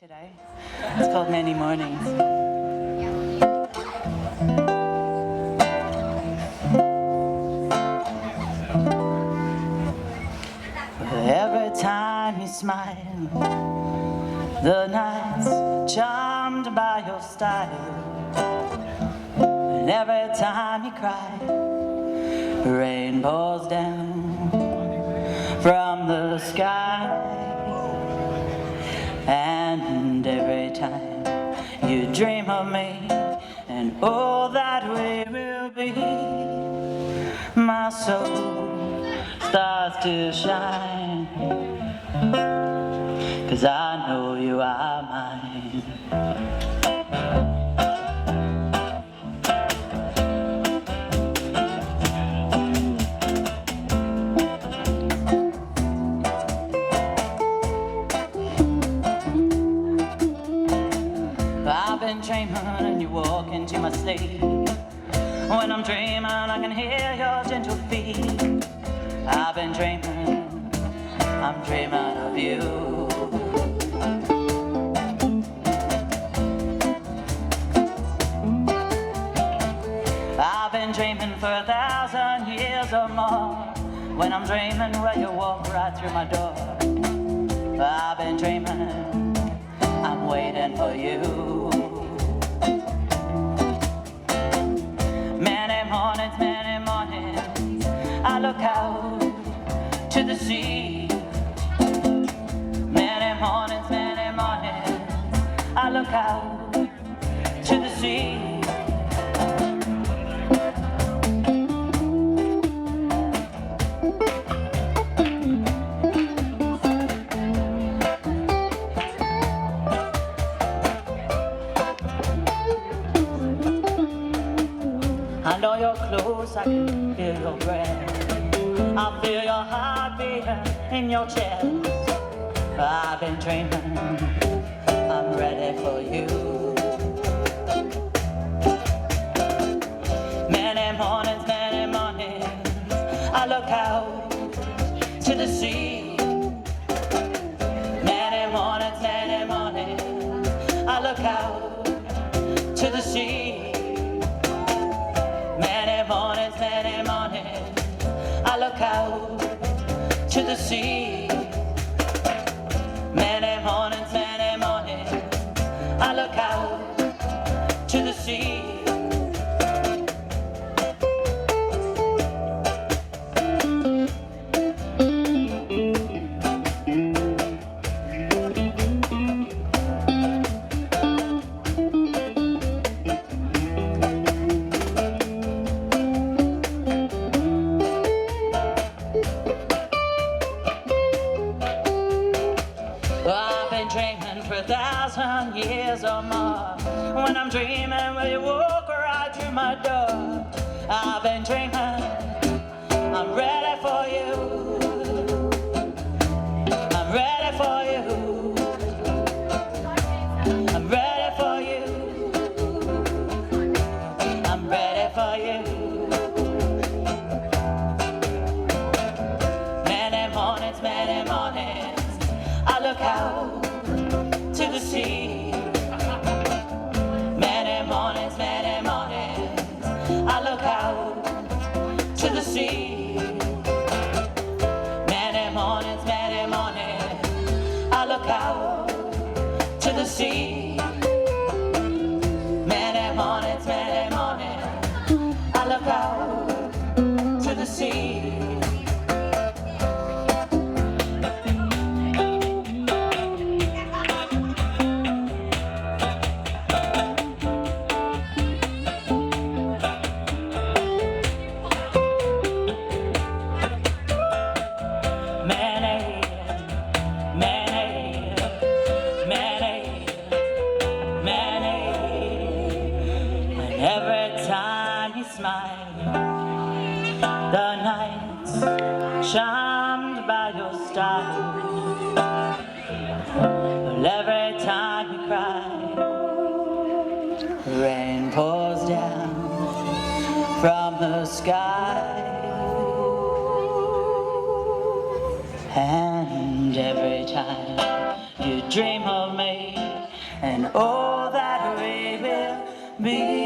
Today. It's called Many Mornings. Every time you smile, the night's charmed by your style. And every time you cry, rain pours down from the sky. And every time you dream of me and all that we will be, my soul starts to shine, 'cause I know you are mine. I've been dreaming and you walk into my sleep. When I'm dreaming I can hear your gentle feet. I've been dreaming, I'm dreaming of you. I've been dreaming for 1,000 years or more. When I'm dreaming where you walk right through my door. I've been dreaming, I'm waiting for you. Many mornings, I look out to the sea. Many mornings, I look out to the sea. I know you're close, I can feel your breath. I feel your heart beating in your chest. I've been dreaming, I'm ready for you. Many mornings, I look out to the sea. Many mornings, I look out to the sea. Many mornings, I look out to the sea. Many mornings, I look out to the sea. I've been dreaming for 1,000 years or more. When I'm dreaming, will you walk right through my door? I've been dreaming, I'm ready for you. I'm ready for you. I'm ready for you. I'm ready for you. Many mornings, I look out to the sea. Many mornings, I look out to the sea. Many mornings, I look out to the sea. Many mornings, I look out to the sea. Every time you smile, the night's charmed by your style. But every time you cry, rain pours down from the sky. And every time you dream of me, and all that we will be.